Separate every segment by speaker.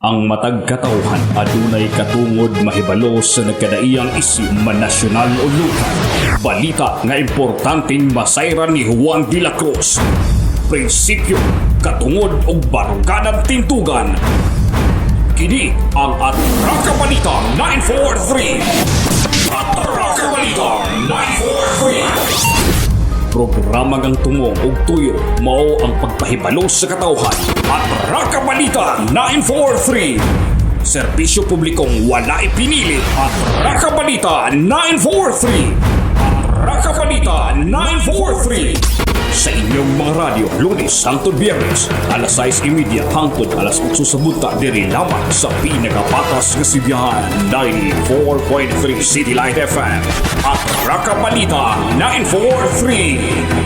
Speaker 1: Ang matag katawhan adunay katungod mahibalo sa nagkadaiyang isyu man nasyonal o lokal. Balita nga importanteng masayran ni Juan de la Cruz. Prinsipyo, katungod ug baruganan tintugan. Kini ang Atraka Balita 943. Atraka Balita 943. Programa ngang tungong ug tuyo mao ang pagpahibalo sa katawhan. Atraka Balita 943. Serbisyo publikong wala ipinili. Atraka Balita 943. Atraka Balita 943. Sa inyong mga radyo, Lunes hangtod Biyernes, alas 6:30 hangtod alas 8 sa buta diri lamang sa pinagapatas nga sibiyahan 94.3 City Light FM at Atraka Balita 943.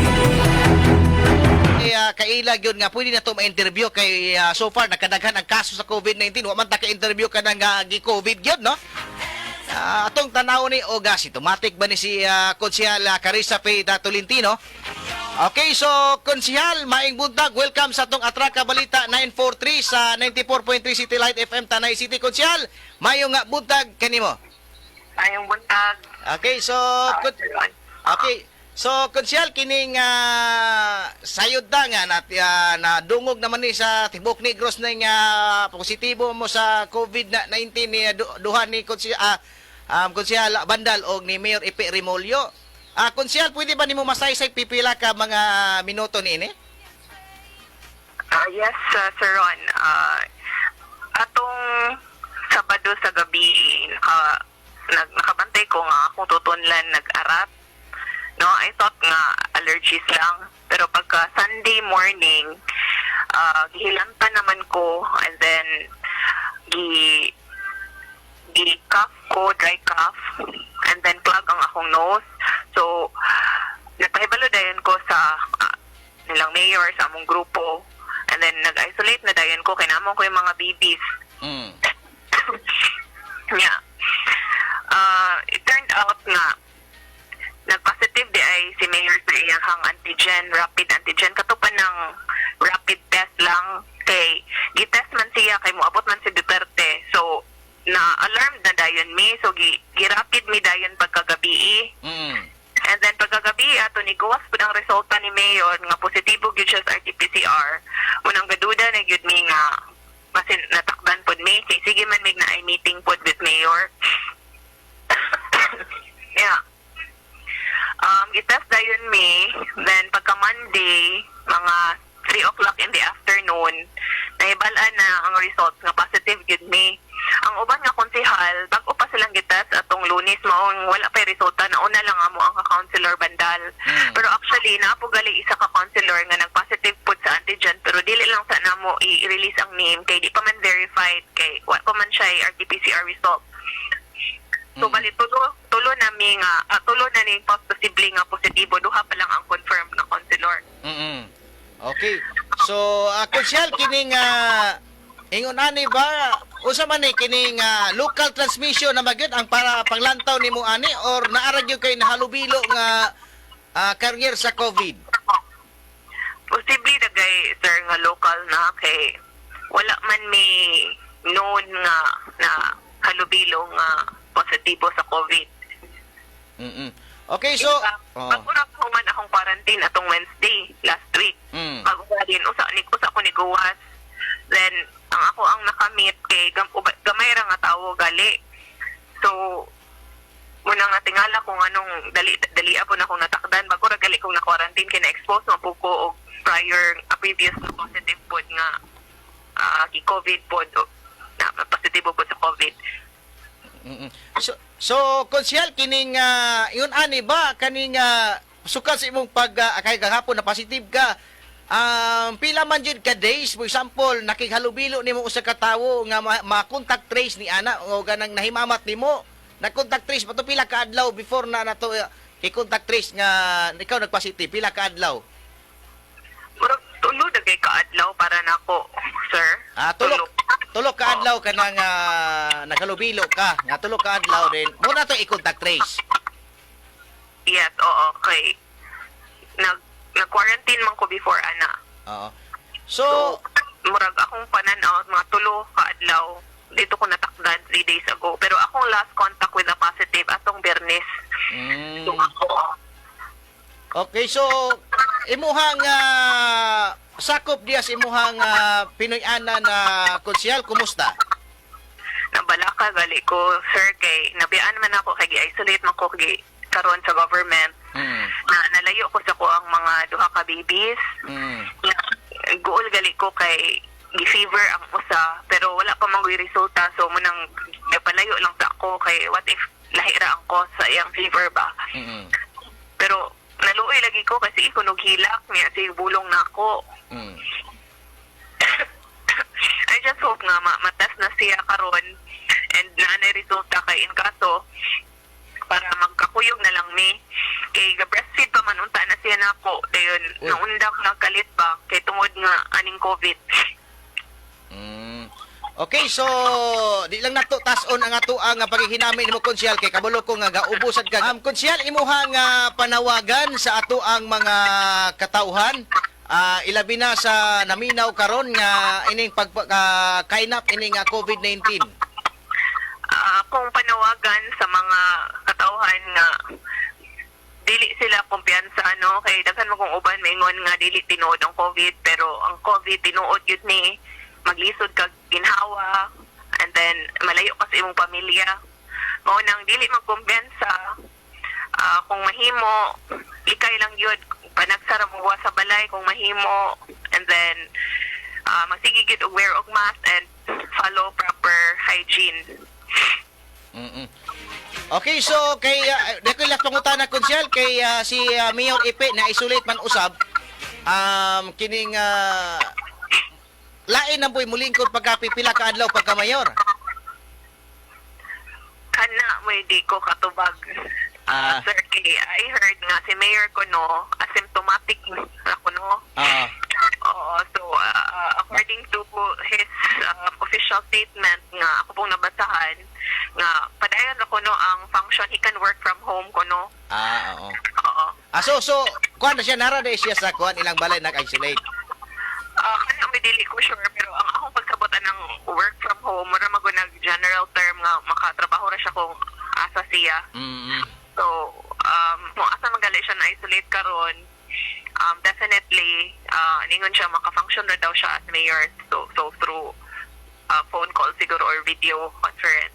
Speaker 2: Kailag yun nga pwede na ito ma-interview kay so far nakadaghan ang kaso sa COVID-19 wa man ta ka-interview ka nang gi-COVID yun no. Atong tanaw ni Oga automatic ba ni si Konsehal Carissa P. Tolentino. Okay, so Konsehal, maing buntag, welcome sa atong Atraka Balita 943 sa 94.3 City Light FM Tanay City. Konsehal, mayong nga buntag kanimo.
Speaker 3: Ayong buntag.
Speaker 2: Okay, so Konsehal, kining sayod na nga na dungog naman ni sa Tibok Negros na nga positibo mo sa COVID-19 ni duha ni Konsehal Bandal o ni Mayor Epe Remolyo. Konsehal, pwede ba nimo masaysay pipila ka mga minuto niini?
Speaker 3: Yes, Sir Ron. Atong Sabado sa gabi, nakabantay ko nga akong tutunlan nag-arat. No, I thought nga allergies lang. Pero pagka Sunday morning, gihilanta naman ko and then gi-cough ko, dry cough, and then clog ang akong nose. So, nagpahibalo dayon ko sa nilang mayor, sa among grupo, and then nag-isolate na dayon ko, kinamon ko yung mga babies. Yeah. It turned out nga, nag-positive di ay si Mayor sa iyang antigen, rapid antigen. Katupan ng rapid test lang kay gitest man siya kay moabot man si Duterte. So, na-alarm na dayon mi. So, gi-rapid mi dayon pagkagabi. And then pagkagabi, ato ni gawas po ng resulta ni Mayor nga positibo gyud siya sa RT-PCR. Unang gaduda na gyud mi nga masin natakdan pod mi. Kay sige man mig na ay meeting pod with Mayor. Yeah. Gitest dayon mi, then pagka Monday, mga 3 o'clock in the afternoon, nahibalaan na ang results nga positive gyud mi. Ang uban nga konsehal, bago pa silang gitest atong Lunes, maong wala pa resulta, nauna lang amo ang ka-counselor Bandal. Pero actually, naapugali isa ka-counselor nga nag-positive po sa antigen, pero dili lang sa namo i-release ang name, kay di pa man verified, kay wa pa man siya RT-PCR result. So, bali, tulo na ni posible nga positibo, duha pa lang ang confirmed na counselor.
Speaker 2: Okay. So, Konsehal, kining ingon ani ba usa man ni kining local transmission na magyud ang para panglantaw nimo ani or naara gyud kay nahalubilo nga carrier sa COVID?
Speaker 3: Posible dagay, sir, nga local na kay wala man may known nga na halubilo nga positibo sa COVID.
Speaker 2: Okay, so
Speaker 3: pag-una ko man akong quarantine atong Wednesday last week. Bago din usa ko ni gawas. Then ang ako ang nakamit kay gamay ra nga tawo gali. So muna nga tingala kung anong dali ako na akong natakdan bago ra gali kong na quarantine kay na-expose mo po ko og prior previous na positive pod nga COVID pod na positibo pod sa COVID.
Speaker 2: So Konsehal, kining yun ani ba kaning sukat sa imong pag kay gahapon na positive ka, pila man jud ka days, for example nakighalubilo nimo usa ka tawo nga ma-contact trace ni ana o ganang nahimamat nimo na contact trace pato pila ka adlaw before na nato i-contact trace nga ikaw nagpositive, pila ka adlaw?
Speaker 3: Murag tulo dagay ka adlaw para nako, sir.
Speaker 2: Tulo ka adlaw ka nang naghalubilo ka nga tulo ka adlaw din muna to i-contact trace.
Speaker 3: Yes, oo, okay. Nag-quarantine man ko before ana.
Speaker 2: Oo. So
Speaker 3: murag akong pananaw mga tulo ka adlaw dito ko natakdan 3 days ago. Pero akong last contact with a positive atong Bernes.
Speaker 2: Mm.
Speaker 3: So ako,
Speaker 2: Okay, so imuhang sakop diya sa imuhang Pinoy-ana na konsyal, kumusta?
Speaker 3: nabalaka gali ko, sir, kay nabiyaan man ako kay gi-isolate man ko karon sa government.
Speaker 2: Mm.
Speaker 3: Na nalayo ko sa ko ang mga duha ka babies.
Speaker 2: Mm.
Speaker 3: Goal gali ko kay gi-fever ang usa pero wala pa mang resulta, so munang napalayo lang ta ako kay what if lahira ang cause sa iyang fever ba.
Speaker 2: Mm.
Speaker 3: Pero naluoy lagi ko kasi ikunog hilak niya si bulong na ako.
Speaker 2: Mm.
Speaker 3: I just hope nga matas na siya karon and na resulta kay in kaso para magkakuyog na lang mi kay breastfeed pa man unta na siya nako dayon
Speaker 2: Uy.
Speaker 3: naundak nagkalit ba kay tungod nga aning COVID.
Speaker 2: Mm. Okay, so di lang nato tason ang ato ang paghihinamin mo konsyal kay kabulo ko nga gaubusan ka. Konsyal imuha nga panawagan sa ato ang mga katauhan. Ilabi na sa naminaw karon nga ining kainap ining COVID-19.
Speaker 3: Kung panawagan sa mga katauhan nga dili sila kumpiyansa no kay daghan mo kung uban maingon nga dili tinuod ang COVID pero ang COVID tinuod gyud ni maglisod kag ginhawa and then malayo ka sa imong pamilya. Mao nang dili magkumpiyansa kung mahimo likay lang gyud panagsara mo sa balay kung mahimo and then magsige gyud og wear og mask and follow proper hygiene.
Speaker 2: Mm-mm. Okay, so kay dako lang pangutana konsyal kay si Mayor Ipe na isolate man usab kining lain na boy mulingkod pagkapipila ka adlaw pagka mayor.
Speaker 3: Kana may di ko katubag. Sir, kay I heard nga si Mayor ko no, asymptomatic na ko no. Oo, so according to his official statement nga ako pong nabasahan nga padayon ako no ang function he can work from home ko no.
Speaker 2: Oo.
Speaker 3: Oo.
Speaker 2: So kuan na siya nara day siya sa kuan ilang balay nag-isolate.
Speaker 3: Kana may dili ko sure pero ang akong pagsabotan ng work from home mura magunag general term nga makatrabaho ra siya kung asa siya.
Speaker 2: Mm.
Speaker 3: So kung asa magali siya na isolate karon definitely ningon siya maka-function na daw siya as mayor so through phone call siguro or video conference.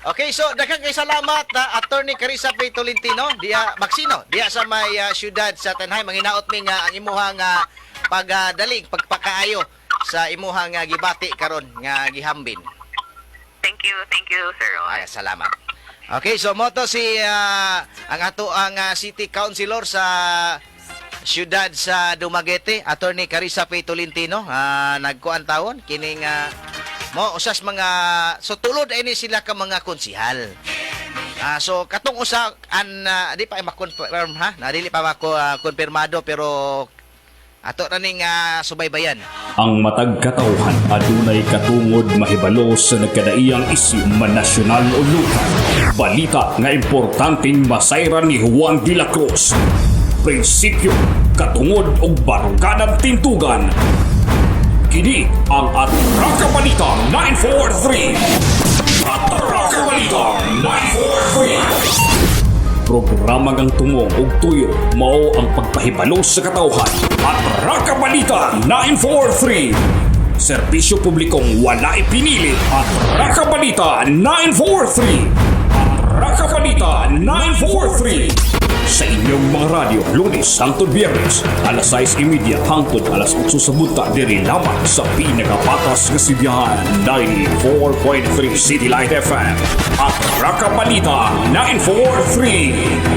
Speaker 2: Okay, so daghang kay salamat Attorney Carissa P. Tolentino diya Magsino diya sa may syudad sa Tanhay manginaot mi nga ang imuhang pagdalig pagpakaayo sa imuhang gibati karon nga gihambin.
Speaker 3: Thank you, Sir Ron.
Speaker 2: Ay, salamat. Okay, so mo to si ang ato ang City Councilor sa syudad sa Dumaguete, Attorney Carissa P. Tolentino, nagkuan tawon kining mo usas mga so tulod ini sila ka mga konsihal. So katong usa di pa ma-confirm ha, na dili pa mako konfirmado pero ato na ning subaybayan.
Speaker 1: Ang matag katauhan adunay katungod mahibalo sa nagkadaiyang isyu man nasyonal o lokal. Balita nga importanteng masayran ni Juan de la Cruz. Prinsipyo, katungod ug baruganan tintugan. Kini ang Atraka Balita 943. Atraka Balita 943. Programa ngang tumong ug tuyo mao ang pagpahibalo sa katauhan. Atraka Balita 943. Serbisyo publikong wala ipinili. Atraka Balita 943. Atraka Balita 943. Sa inyong mga radyo, Lunes hangtod Biyernes, alas 6:30 hangtod alas 8 sa bunta diri lamang sa pinakapatas nga sibiyahan 94.3 City Light FM at Raka Balita 943.